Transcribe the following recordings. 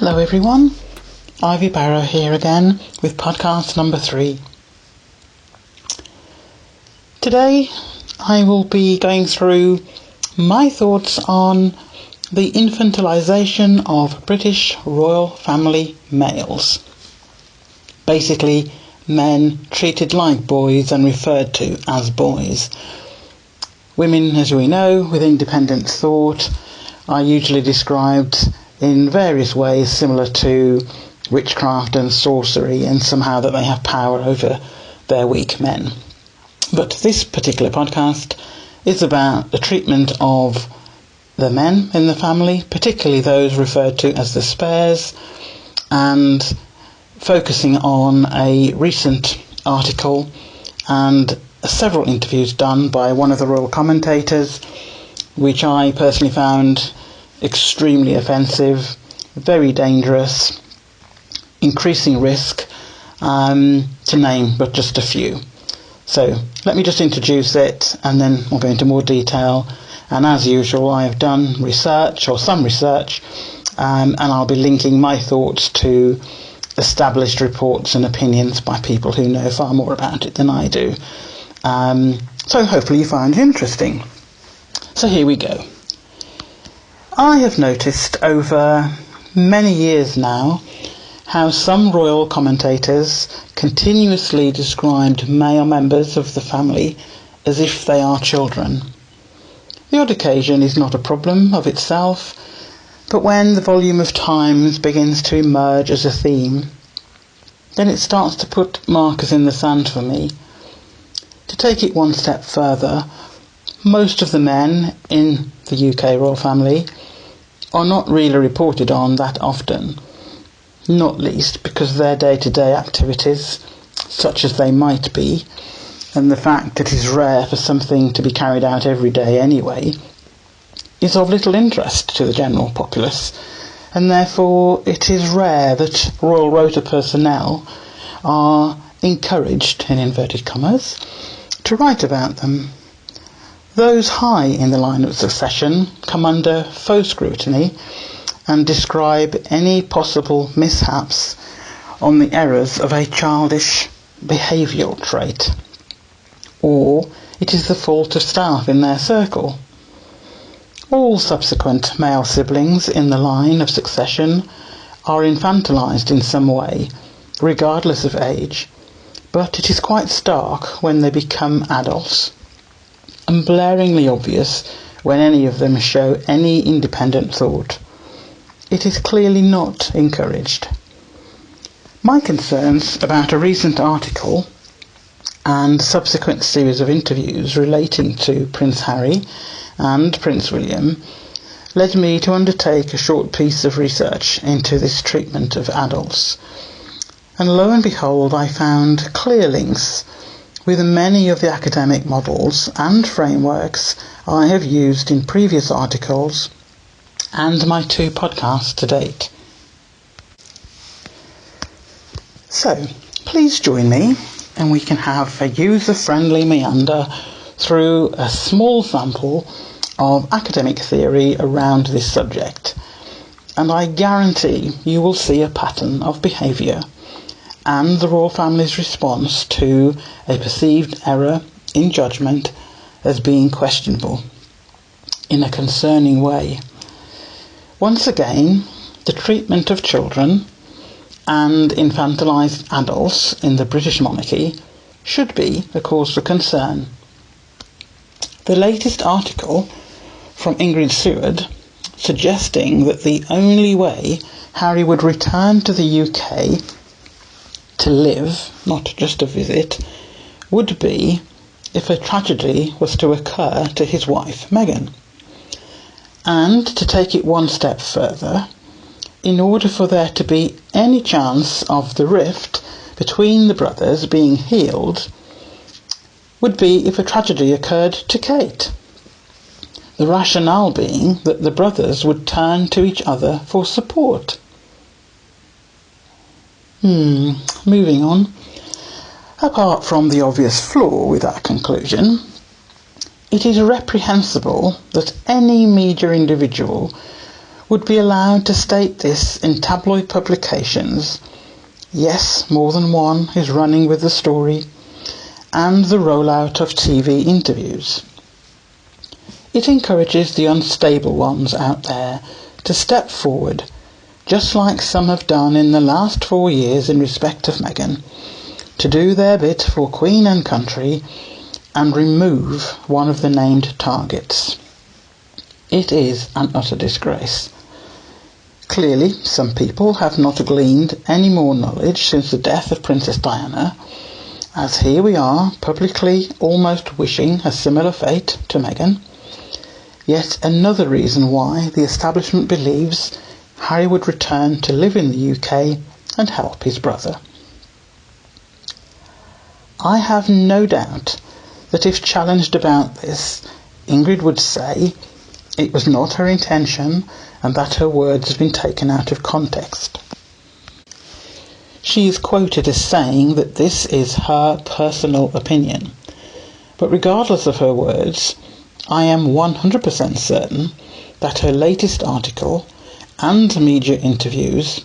Hello everyone, Ivy Barrow here again with podcast number 3. Today I will be going through my thoughts on the infantilization of British royal family males. Basically, men treated like boys and referred to as boys. Women, as we know, with independent thought are usually described in various ways similar to witchcraft and sorcery, and somehow that they have power over their weak men. But this particular podcast is about the treatment of the men in the family, particularly those referred to as the spares, and focusing on a recent article and several interviews done by one of the royal commentators, which I personally found extremely offensive, very dangerous, increasing risk, to name but just a few. So let me just introduce it and then we'll go into more detail. And as usual, I have done research, or some research, and I'll be linking my thoughts to established reports and opinions by people who know far more about it than I do. So hopefully you find it interesting. So here we go. I have noticed over many years now how some royal commentators continuously described male members of the family as if they are children. The odd occasion is not a problem of itself, but when the volume of times begins to emerge as a theme, then it starts to put markers in the sand for me. To take it one step further, most of the men in the UK royal family are not really reported on that often, not least because their day-to-day activities, such as they might be, and the fact that it is rare for something to be carried out every day anyway, is of little interest to the general populace, and therefore it is rare that Royal Rota personnel are encouraged, in inverted commas, to write about them. Those high in the line of succession come under faux scrutiny and describe any possible mishaps on the errors of a childish behavioural trait, or it is the fault of staff in their circle. All subsequent male siblings in the line of succession are infantilized in some way, regardless of age, but it is quite stark when they become adults, and blaringly obvious when any of them show any independent thought. It is clearly not encouraged. My concerns about a recent article and subsequent series of interviews relating to Prince Harry and Prince William led me to undertake a short piece of research into this treatment of adults. And lo and behold, I found clear links with many of the academic models and frameworks I have used in previous articles and my 2 podcasts to date. So, please join me and we can have a user-friendly meander through a small sample of academic theory around this subject. And I guarantee you will see a pattern of behaviour and the royal family's response to a perceived error in judgment as being questionable in a concerning way. Once again, the treatment of children and infantilized adults in the British Monarchy should be a cause for concern. The latest article from Ingrid Seward suggesting that the only way Harry would return to the UK to live, not just to visit, would be if a tragedy was to occur to his wife, Meghan. And to take it one step further, in order for there to be any chance of the rift between the brothers being healed, would be if a tragedy occurred to Kate. The rationale being that the brothers would turn to each other for support. Moving on. Apart from the obvious flaw with that conclusion, it is reprehensible that any media individual would be allowed to state this in tabloid publications. Yes, more than one is running with the story, and the rollout of TV interviews. It encourages the unstable ones out there to step forward, just like some have done in the last 4 years in respect of Meghan, to do their bit for Queen and country and remove one of the named targets. It is an utter disgrace. Clearly, some people have not gleaned any more knowledge since the death of Princess Diana, as here we are publicly almost wishing a similar fate to Meghan. Yet another reason why the establishment believes Harry would return to live in the UK and help his brother. I have no doubt that if challenged about this, Ingrid would say it was not her intention and that her words had been taken out of context. She is quoted as saying that this is her personal opinion, but regardless of her words, I am 100% certain that her latest article and media interviews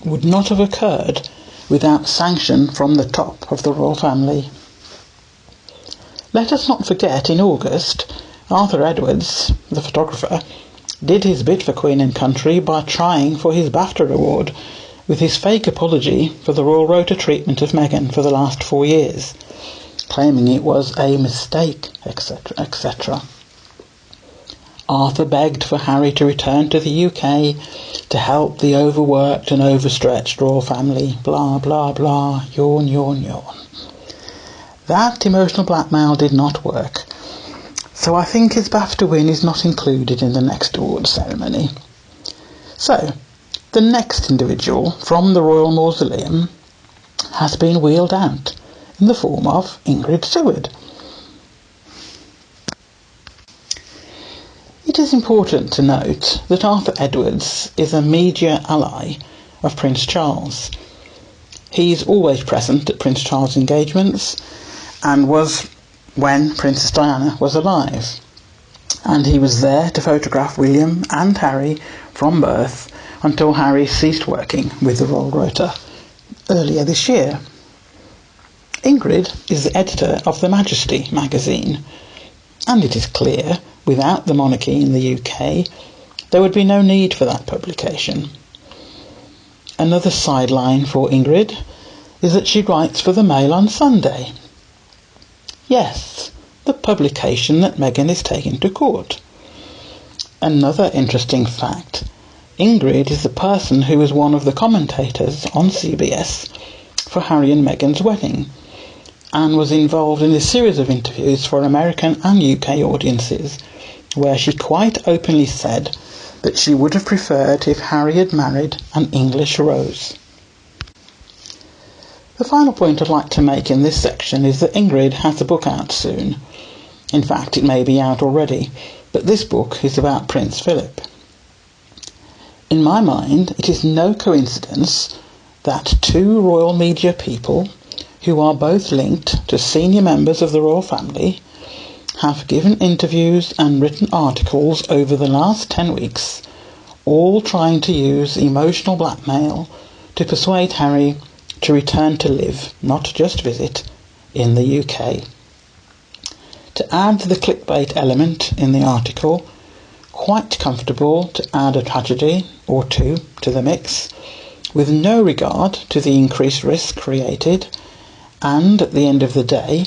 would not have occurred without sanction from the top of the royal family. Let us not forget, in August, Arthur Edwards, the photographer, did his bit for Queen and country by trying for his BAFTA award with his fake apology for the royal rota treatment of Meghan for the last 4 years, claiming it was a mistake, etc., etc. Arthur begged for Harry to return to the UK to help the overworked and overstretched royal family, blah blah blah, yawn yawn yawn. That emotional blackmail did not work, so I think his BAFTA win is not included in the next award ceremony. So, the next individual from the Royal Mausoleum has been wheeled out in the form of Ingrid Seward. It is important to note that Arthur Edwards is a media ally of Prince Charles. He is always present at Prince Charles' engagements and was when Princess Diana was alive. And he was there to photograph William and Harry from birth until Harry ceased working with the Royal Rota earlier this year. Ingrid is the editor of The Majesty magazine, and it is clear, without the monarchy in the UK, there would be no need for that publication. Another sideline for Ingrid is that she writes for the Mail on Sunday. Yes, the publication that Meghan is taking to court. Another interesting fact, Ingrid is the person who was one of the commentators on CBS for Harry and Meghan's wedding, and was involved in a series of interviews for American and UK audiences, where she quite openly said that she would have preferred if Harry had married an English rose. The final point I'd like to make in this section is that Ingrid has a book out soon. In fact, it may be out already, but this book is about Prince Philip. In my mind, it is no coincidence that two royal media people, who are both linked to senior members of the royal family, have given interviews and written articles over the last 10 weeks, all trying to use emotional blackmail to persuade Harry to return to live, not just visit, in the UK. To add the clickbait element in the article, quite comfortable to add a tragedy or two to the mix, with no regard to the increased risk created, and at the end of the day,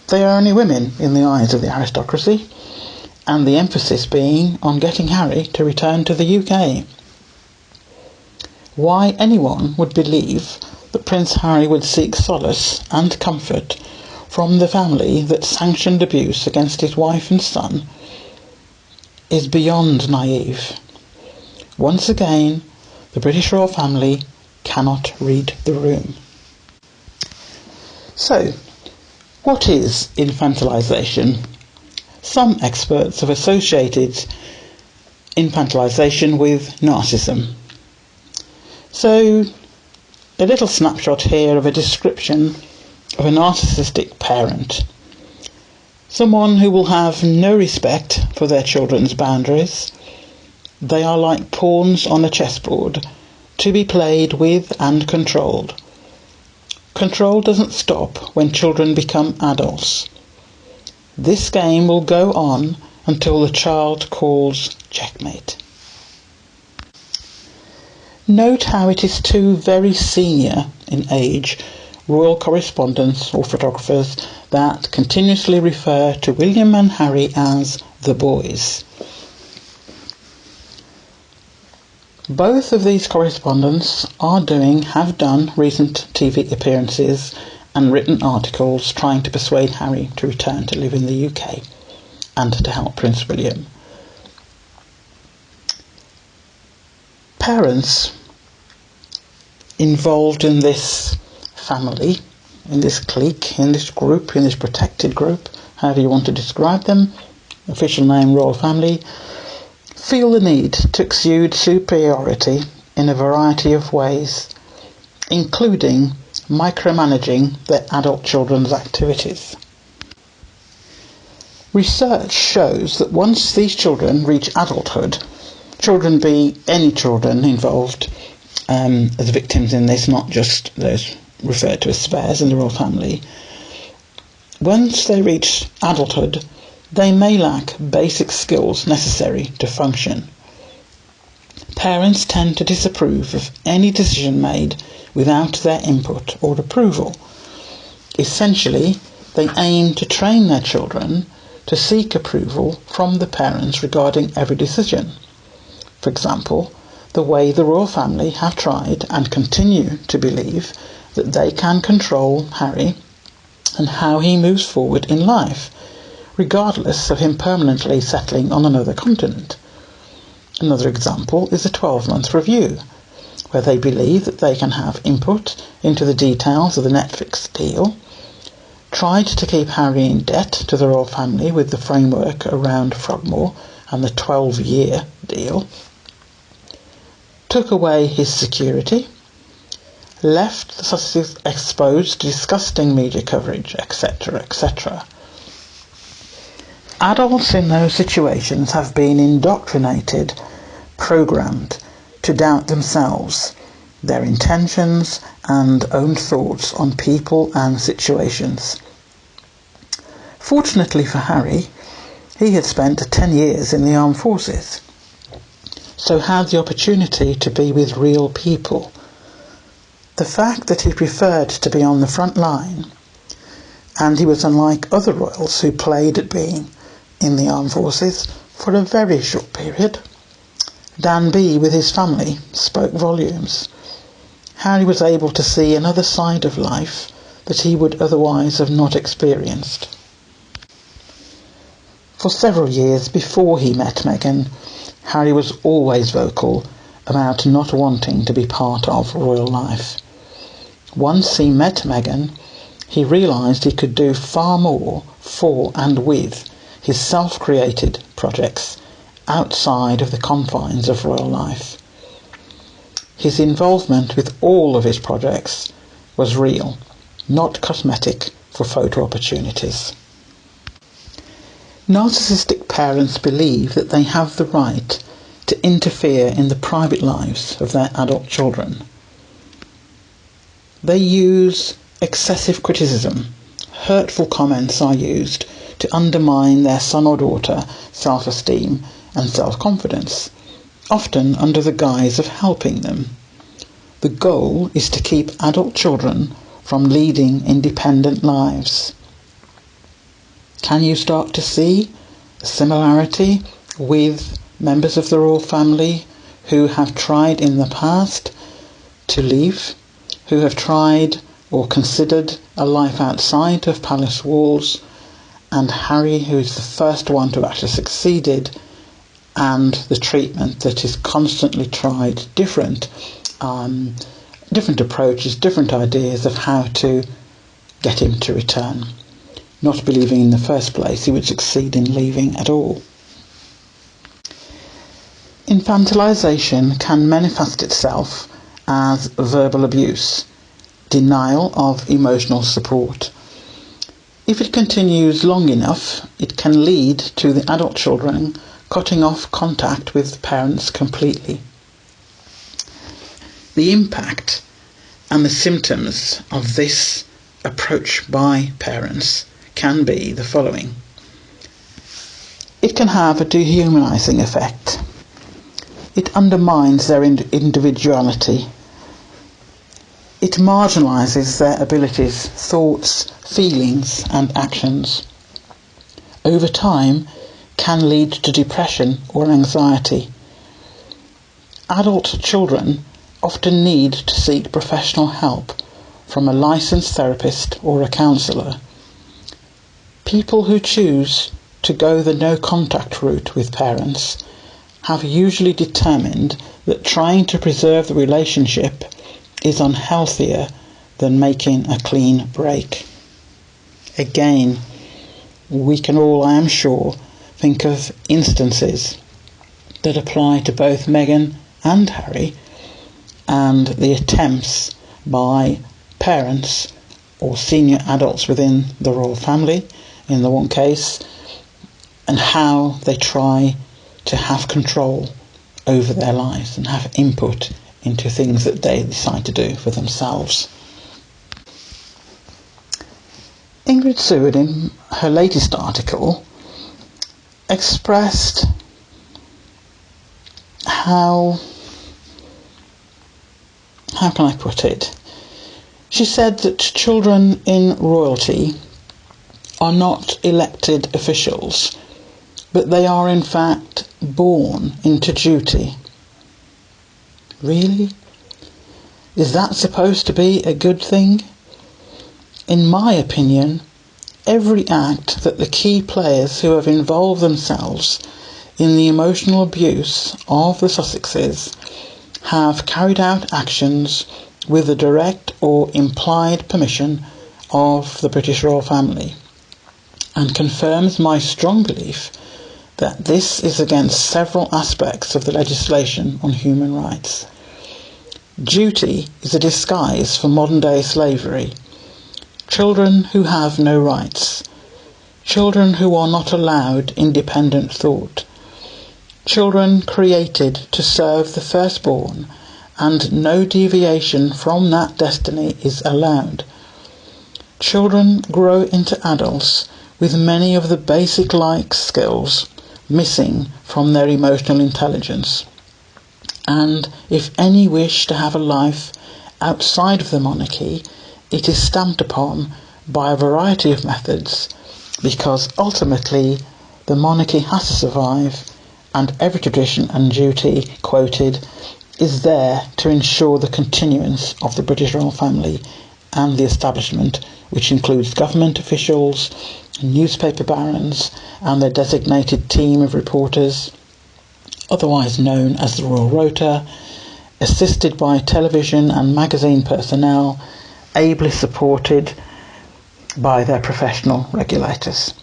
they are only women in the eyes of the aristocracy, and the emphasis being on getting Harry to return to the UK. Why anyone would believe that Prince Harry would seek solace and comfort from the family that sanctioned abuse against his wife and son is beyond naive. Once again, the British royal family cannot read the room. So, what is infantilization? Some experts have associated infantilization with narcissism. So, a little snapshot here of a description of a narcissistic parent. Someone who will have no respect for their children's boundaries. They are like pawns on a chessboard, to be played with and controlled. Control doesn't stop when children become adults. This game will go on until the child calls checkmate. Note how it is two very senior in age royal correspondents or photographers that continuously refer to William and Harry as the boys. Both of these correspondents have done recent TV appearances and written articles trying to persuade Harry to return to live in the UK and to help Prince William. Parents involved in this family, in this clique, in this group, in this protected group, however you want to describe them, official name royal family, feel the need to exude superiority in a variety of ways, including micromanaging their adult children's activities. Research shows that once these children reach adulthood, children be any children involved as victims in this, not just those referred to as spares in the royal family, once they reach adulthood, they may lack basic skills necessary to function. Parents tend to disapprove of any decision made without their input or approval. Essentially, they aim to train their children to seek approval from the parents regarding every decision. For example, the way the royal family have tried and continue to believe that they can control Harry and how he moves forward in life, regardless of him permanently settling on another continent. Another example is a 12-month review, where they believe that they can have input into the details of the Netflix deal, tried to keep Harry in debt to the royal family with the framework around Frogmore and the 12-year deal, took away his security, left the Sussexes exposed to disgusting media coverage, etc., etc. Adults in those situations have been indoctrinated, programmed to doubt themselves, their intentions and own thoughts on people and situations. Fortunately for Harry, he had spent 10 years in the armed forces, so had the opportunity to be with real people. The fact that he preferred to be on the front line, and he was unlike other royals who played at being in the armed forces for a very short period, Dan B with his family spoke volumes. Harry was able to see another side of life that he would otherwise have not experienced. For several years before he met Meghan, Harry was always vocal about not wanting to be part of royal life. Once he met Meghan, he realised he could do far more for and with his self-created projects outside of the confines of royal life. His involvement with all of his projects was real, not cosmetic for photo opportunities. Narcissistic parents believe that they have the right to interfere in the private lives of their adult children. They use excessive criticism. Hurtful comments are used to undermine their son or daughter self-esteem and self-confidence, often under the guise of helping them. The goal is to keep adult children from leading independent lives. Can you start to see a similarity with members of the royal family who have tried in the past to leave, who have tried or considered a life outside of palace walls, and Harry, who is the first one to actually succeeded, and the treatment that is constantly tried, different approaches, different ideas of how to get him to return, not believing in the first place he would succeed in leaving at all. Infantilization can manifest itself as verbal abuse, denial of emotional support. If it continues long enough, it can lead to the adult children cutting off contact with parents completely. The impact and the symptoms of this approach by parents can be the following. It can have a dehumanising effect. It undermines their individuality. It marginalises their abilities, thoughts, feelings and actions. Over time, can lead to depression or anxiety. Adult children often need to seek professional help from a licensed therapist or a counsellor. People who choose to go the no-contact route with parents have usually determined that trying to preserve the relationship is unhealthier than making a clean break. Again, we can all, I am sure, think of instances that apply to both Meghan and Harry, and the attempts by parents or senior adults within the royal family, in the one case, and how they try to have control over their lives and have input into things that they decide to do for themselves. Ingrid Seward, in her latest article, expressed how can I put it? She said that children in royalty are not elected officials, but they are in fact born into duty. Really? Is that supposed to be a good thing? In my opinion, every act that the key players who have involved themselves in the emotional abuse of the Sussexes have carried out actions with the direct or implied permission of the British royal family, and confirms my strong belief that this is against several aspects of the legislation on human rights. Duty is a disguise for modern-day slavery. Children who have no rights. Children who are not allowed independent thought. Children created to serve the firstborn, and no deviation from that destiny is allowed. Children grow into adults with many of the basic life skills missing from their emotional intelligence. And if any wish to have a life outside of the monarchy, it is stamped upon by a variety of methods, because ultimately the monarchy has to survive, and every tradition and duty quoted is there to ensure the continuance of the British royal family and the establishment, which includes government officials, newspaper barons and their designated team of reporters, otherwise known as the Royal Rota, assisted by television and magazine personnel, ably supported by their professional regulators.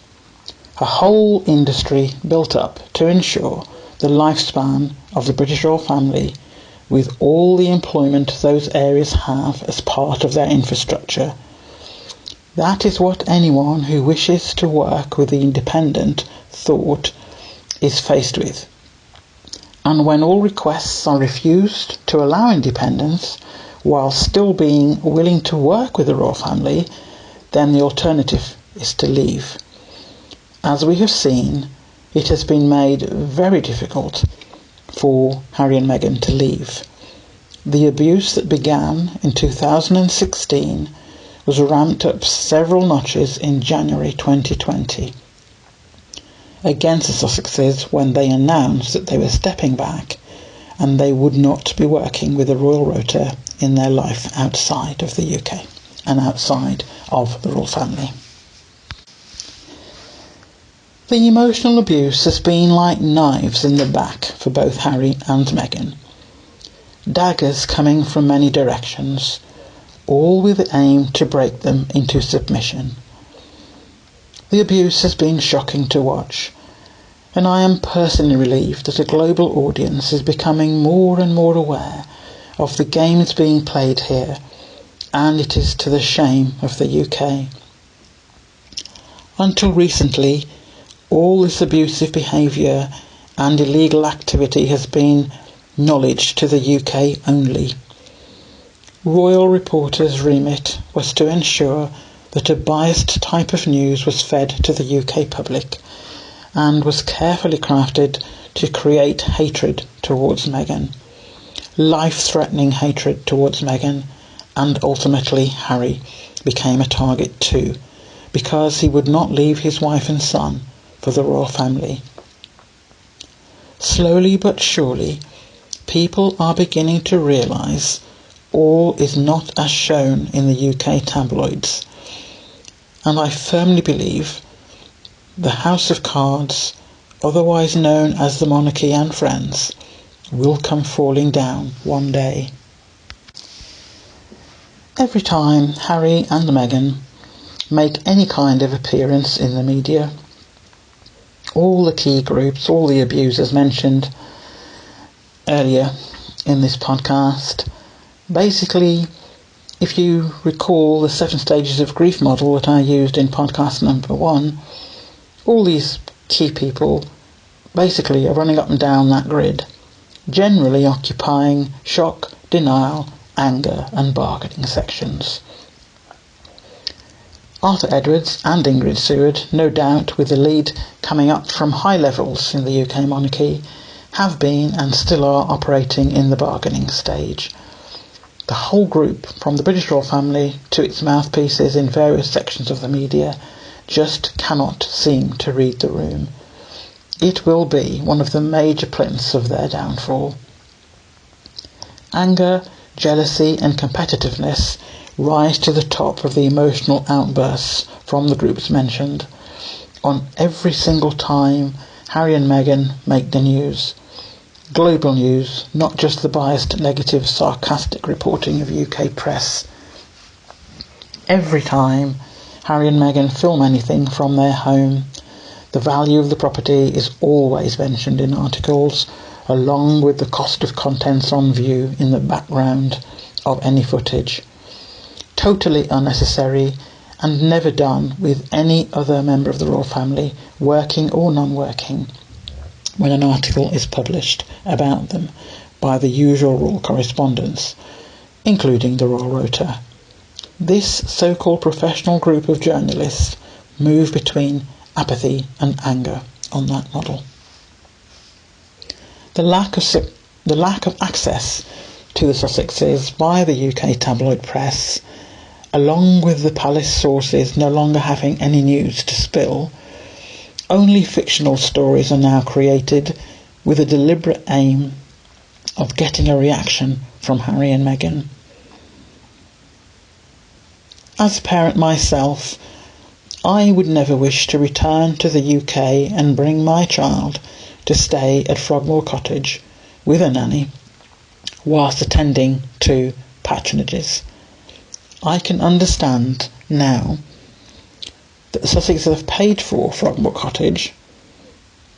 A whole industry built up to ensure the lifespan of the British royal family, with all the employment those areas have as part of their infrastructure. That is what anyone who wishes to work with the independent thought is faced with. And when all requests are refused to allow independence, while still being willing to work with the royal family, then the alternative is to leave. As we have seen, it has been made very difficult for Harry and Meghan to leave. The abuse that began in 2016 was ramped up several notches in January 2020 against the Sussexes when they announced that they were stepping back and they would not be working with the Royal Rota in their life outside of the UK and outside of the royal family. The emotional abuse has been like knives in the back for both Harry and Meghan. Daggers coming from many directions, all with the aim to break them into submission. The abuse has been shocking to watch, and I am personally relieved that a global audience is becoming more and more aware of the games being played here, and it is to the shame of the UK. Until recently, all this abusive behaviour and illegal activity has been knowledge to the UK only. Royal Reporter's remit was to ensure that a biased type of news was fed to the UK public and was carefully crafted to create hatred towards Meghan, life-threatening hatred towards Meghan, and ultimately Harry became a target too, because he would not leave his wife and son for the royal family. Slowly but surely, people are beginning to realise all is not as shown in the UK tabloids, and I firmly believe the House of Cards, otherwise known as the Monarchy and Friends, will come falling down one day. Every time Harry and Meghan make any kind of appearance in the media, all the key groups, all the abusers mentioned earlier in this podcast, basically, if you recall the 7 stages of grief model that I used in podcast number 1, all these key people basically are running up and down that grid, generally occupying shock, denial, anger and bargaining sections. Arthur Edwards and Ingrid Seward, no doubt with the lead coming up from high levels in the UK monarchy, have been and still are operating in the bargaining stage. The whole group, from the British royal family to its mouthpieces in various sections of the media, just cannot seem to read the room. It will be one of the major plinths of their downfall. Anger, jealousy and competitiveness rise to the top of the emotional outbursts from the groups mentioned on every single time Harry and Meghan make the news. Global news, not just the biased, negative, sarcastic reporting of UK press. Every time Harry and Meghan film anything from their home, the value of the property is always mentioned in articles, along with the cost of contents on view in the background of any footage. Totally unnecessary and never done with any other member of the royal family, working or non-working, when an article is published about them by the usual royal correspondence, including the Royal Rota. This so-called professional group of journalists move between apathy and anger on that model. The lack of access to the Sussexes by the UK tabloid press, along with the palace sources no longer having any news to spill, only fictional stories are now created with a deliberate aim of getting a reaction from Harry and Meghan. As a parent myself, I would never wish to return to the UK and bring my child to stay at Frogmore Cottage with a nanny whilst attending to patronages. I can understand now that the Sussexes have paid for Frogmore Cottage,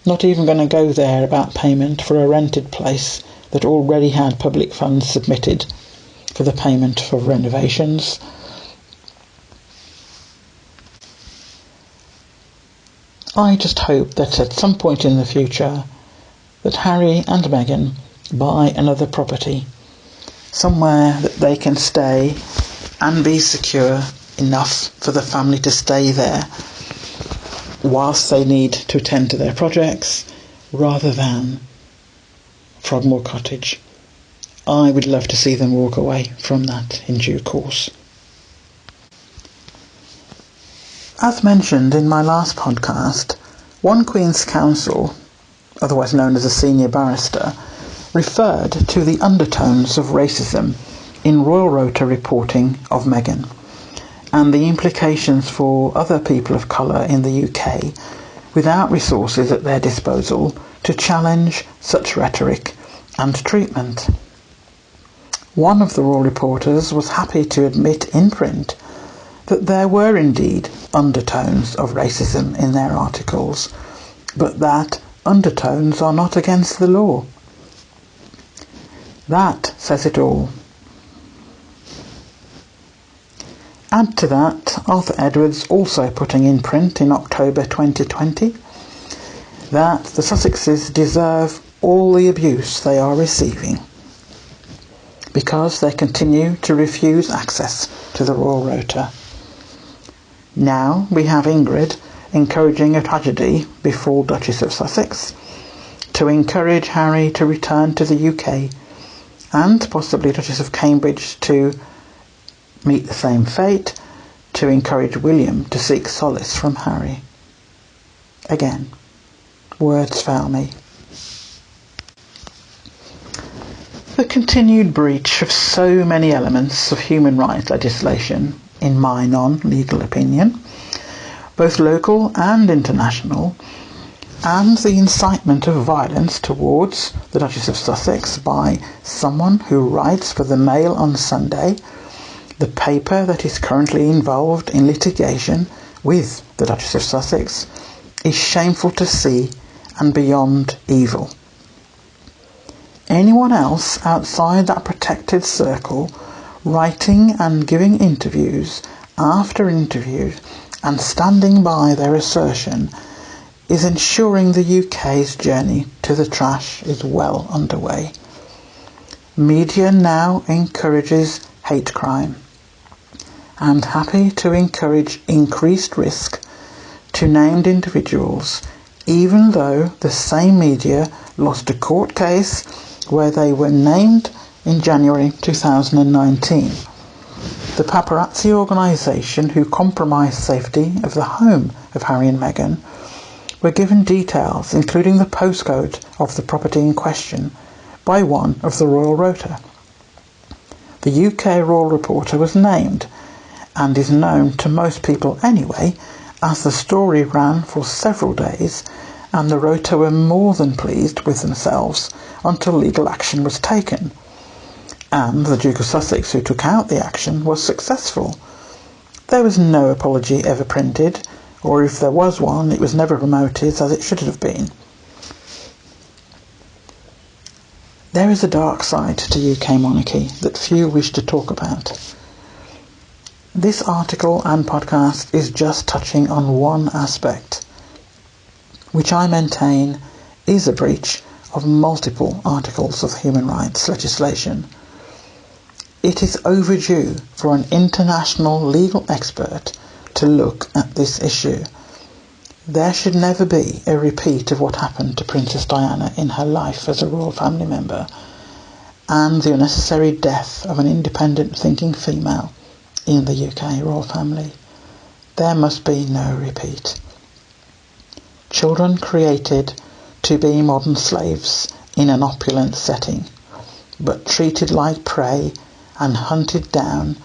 not even going to go there about payment for a rented place that already had public funds submitted for the payment for renovations. I just hope that at some point in the future that Harry and Meghan buy another property, somewhere that they can stay and be secure enough for the family to stay there whilst they need to attend to their projects, rather than Frogmore Cottage. I would love to see them walk away from that in due course. As mentioned in my last podcast, one Queen's Counsel, otherwise known as a senior barrister, referred to the undertones of racism in Royal Rota reporting of Meghan, and the implications for other people of colour in the UK without resources at their disposal to challenge such rhetoric and treatment. One of the royal reporters was happy to admit in print that there were indeed undertones of racism in their articles, but that undertones are not against the law. That says it all. Add to that Arthur Edwards also putting in print in October 2020 that the Sussexes deserve all the abuse they are receiving because they continue to refuse access to the royal rota. Now we have Ingrid encouraging a tragedy befall Duchess of Sussex, to encourage Harry to return to the UK, and possibly Duchess of Cambridge to meet the same fate, to encourage William to seek solace from Harry. Again, words fail me. The continued breach of so many elements of human rights legislation, in my non-legal opinion, both local and international, and the incitement of violence towards the Duchess of Sussex by someone who writes for the Mail on Sunday, the paper that is currently involved in litigation with the Duchess of Sussex, is shameful to see and beyond evil. Anyone else outside that protected circle writing and giving interviews after interviews and standing by their assertion is ensuring the UK's journey to the trash is well underway. Media now encourages hate crime and happy to encourage increased risk to named individuals, even though the same media lost a court case where they were named in January 2019. The paparazzi organisation who compromised safety of the home of Harry and Meghan were given details, including the postcode of the property in question, by one of the royal rota. The UK royal reporter was named, and is known to most people anyway, as the story ran for several days, and the rota were more than pleased with themselves until legal action was taken. And the Duke of Sussex, who took out the action, was successful. There was no apology ever printed, or if there was one, it was never promoted as it should have been. There is a dark side to UK monarchy that few wish to talk about. This article and podcast is just touching on one aspect, which I maintain is a breach of multiple articles of human rights legislation. It is overdue for an international legal expert to look at this issue. There should never be a repeat of what happened to Princess Diana in her life as a royal family member, and the unnecessary death of an independent thinking female in the UK royal family. There must be no repeat. Children created to be modern slaves in an opulent setting, but treated like prey and hunted down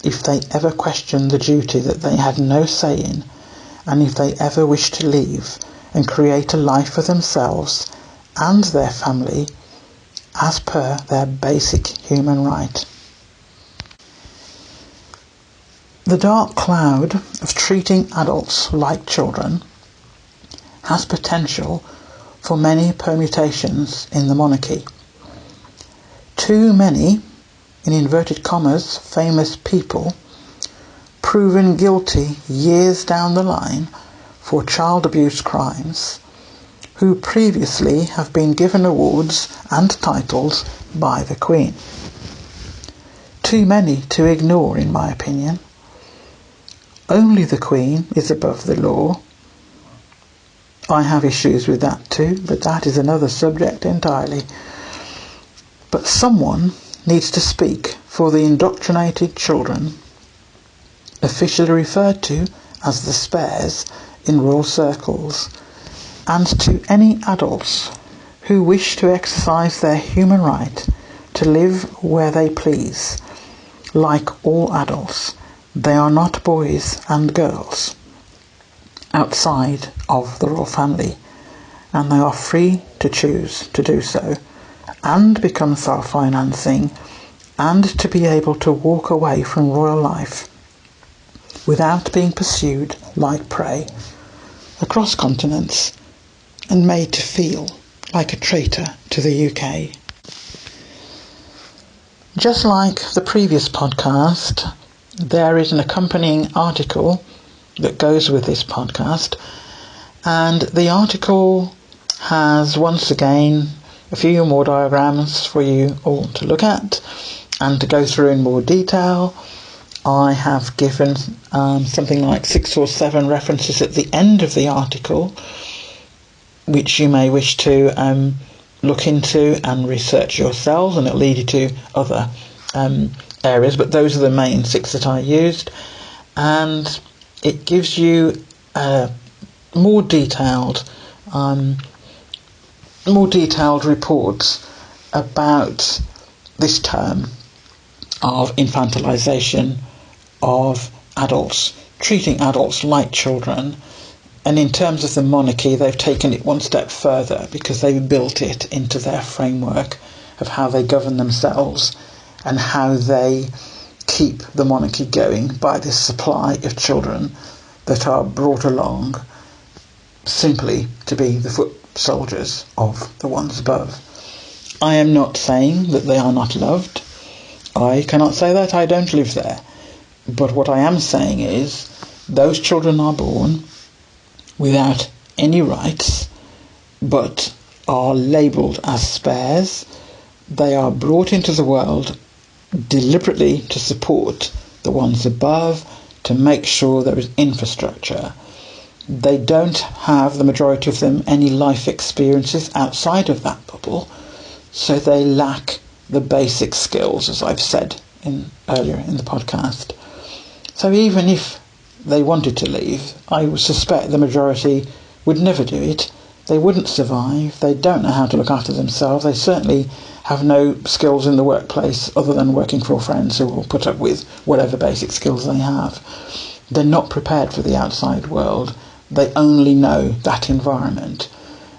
if they ever questioned the duty that they had no say in, and if they ever wished to leave and create a life for themselves and their family as per their basic human right. The dark cloud of treating adults like children has potential for many permutations in the monarchy. Too many, in inverted commas, famous people proven guilty years down the line for child abuse crimes, who previously have been given awards and titles by the Queen. Too many to ignore, in my opinion. Only the Queen is above the law. I have issues with that too, but that is another subject entirely. But someone needs to speak for the indoctrinated children, officially referred to as the spares in royal circles, and to any adults who wish to exercise their human right to live where they please. Like all adults, they are not boys and girls outside of the royal family, and they are free to choose to do so and become self-financing, and to be able to walk away from royal life without being pursued like prey across continents and made to feel like a traitor to the UK. Just like the previous podcast, there is an accompanying article that goes with this podcast, and the article has once again a few more diagrams for you all to look at and to go through in more detail. I have given something like 6 or 7 references at the end of the article, which you may wish to look into and research yourselves, and it'll lead you to other areas, but those are the main 6 that I used, and it gives you more detailed reports about this term of infantilization of adults, treating adults like children. And in terms of the monarchy, they've taken it one step further because they've built it into their framework of how they govern themselves and how they keep the monarchy going by this supply of children that are brought along simply to be the foot soldiers of the ones above. I am not saying that they are not loved. I cannot say that, I don't live there. But what I am saying is those children are born without any rights, but are labelled as spares. They are brought into the world deliberately to support the ones above, to make sure there is infrastructure. They don't have, the majority of them, any life experiences outside of that bubble, so they lack the basic skills, as I've said earlier in the podcast. So even if they wanted to leave, I would suspect the majority would never do it. They wouldn't survive. They don't know how to look after themselves. They certainly have no skills in the workplace other than working for friends who will put up with whatever basic skills they have. They're not prepared for the outside world. They only know that environment.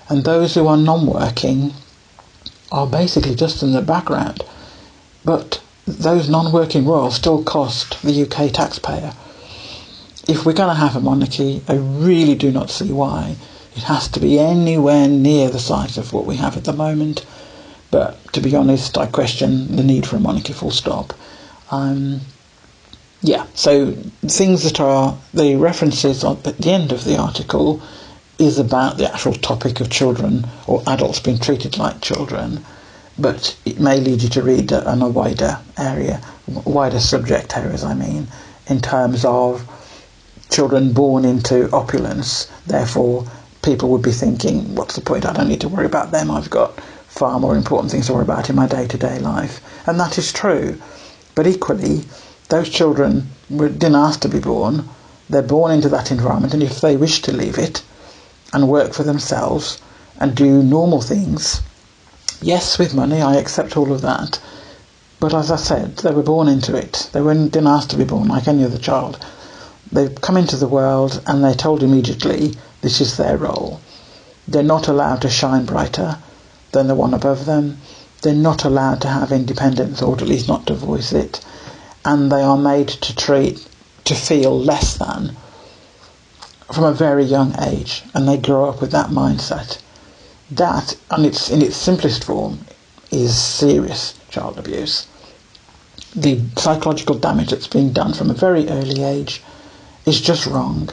And those who are non-working are basically just in the background. But those non-working royals still cost the UK taxpayer. If we're going to have a monarchy, I really do not see why it has to be anywhere near the size of what we have at the moment. But to be honest, I question the need for a monarchy, full stop. So things that are the references at the end of the article is about the actual topic of children or adults being treated like children, but it may lead you to read on a wider subject areas, in terms of children born into opulence. Therefore, people would be thinking, what's the point? I don't need to worry about them. I've got far more important things to worry about in my day-to-day life. And that is true. But equally, those children didn't ask to be born. They're born into that environment, and if they wish to leave it and work for themselves and do normal things, yes, with money, I accept all of that. But as I said, they were born into it. They didn't ask to be born like any other child. They come into the world and they're told immediately this is their role. They're not allowed to shine brighter than the one above them. They're not allowed to have independence, or at least not to voice it. And they are made to feel less than from a very young age. And they grow up with that mindset. That, and it's in its simplest form, is serious child abuse. The psychological damage that's being done from a very early age is just wrong.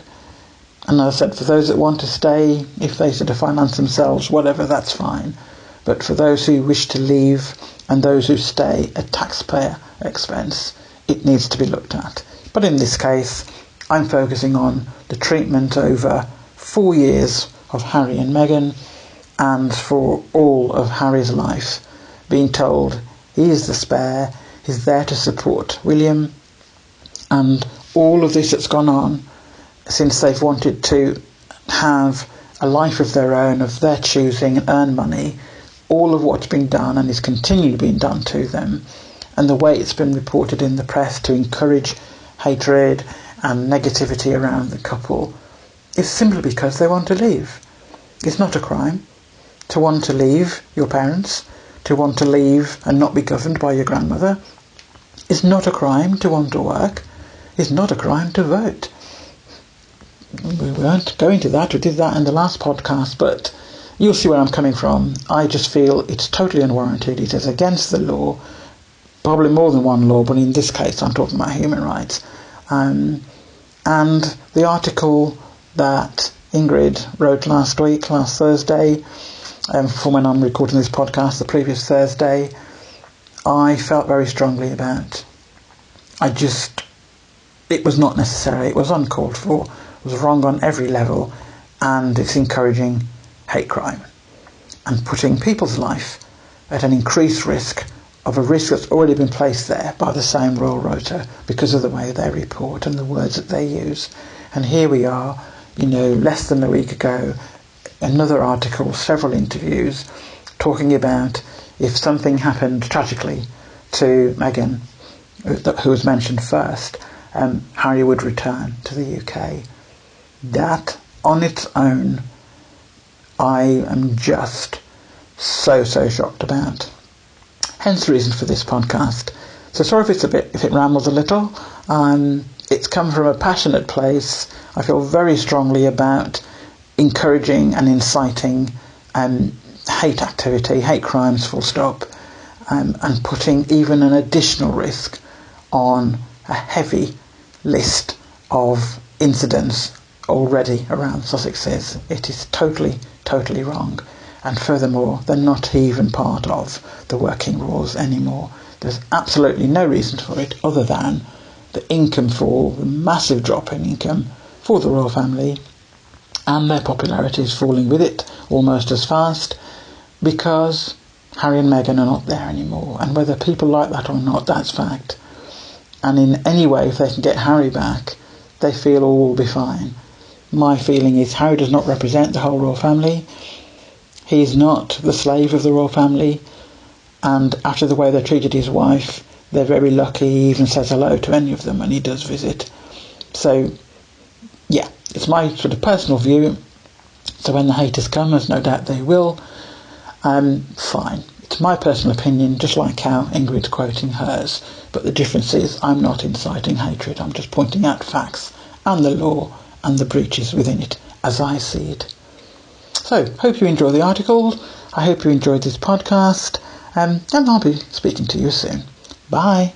And as I said, for those that want to stay, if they sort of finance themselves, whatever, that's fine. But for those who wish to leave and those who stay at taxpayer expense, it needs to be looked at. But in this case, I'm focusing on the treatment over 4 years of Harry and Meghan, and for all of Harry's life, being told he is the spare, he's there to support William, and all of this that's gone on since they've wanted to have a life of their own, of their choosing, and earn money, all of what's been done and is continually being done to them, and the way it's been reported in the press to encourage hatred and negativity around the couple, is simply because they want to leave. It's not a crime to want to leave your parents, to want to leave and not be governed by your grandmother. It's not a crime to want to work. It's not a crime to vote. We won't go into that. We did that in the last podcast, but you'll see where I'm coming from. I just feel it's totally unwarranted. It is against the law, probably more than one law, but in this case I'm talking about human rights. And the article that Ingrid wrote last Thursday, from when I'm recording this podcast the previous Thursday, I felt very strongly about. It was not necessary, it was uncalled for, it was wrong on every level, and it's encouraging hate crime and putting people's life at an increased risk of a risk that's already been placed there by the same Royal Rota because of the way they report and the words that they use. And here we are, less than a week ago, another article, several interviews, talking about if something happened tragically to Meghan, who was mentioned first, Harry would return to the UK. That, on its own, I am just so shocked about. Hence the reason for this podcast. So sorry if it rambles a little. It's come from a passionate place. I feel very strongly about encouraging and inciting hate activity, hate crimes, full stop, and putting even an additional risk on a heavy list of incidents already around Sussexes. It is totally wrong. And furthermore, they're not even part of the working rules anymore. There's absolutely no reason for it other than the income fall, the massive drop in income for the royal family, and their popularity is falling with it almost as fast because Harry and Meghan are not there anymore. And whether people like that or not, that's fact. And in any way, if they can get Harry back, they feel all will be fine. My feeling is Harry does not represent the whole royal family. He's not the slave of the royal family. And after the way they treated his wife, they're very lucky he even says hello to any of them when he does visit. So, yeah, it's my sort of personal view. So when the haters come, as no doubt they will, fine. It's my personal opinion, just like how Ingrid's quoting hers. But the difference is I'm not inciting hatred. I'm just pointing out facts and the law and the breaches within it as I see it. So, hope you enjoy the article. I hope you enjoyed this podcast. And I'll be speaking to you soon. Bye.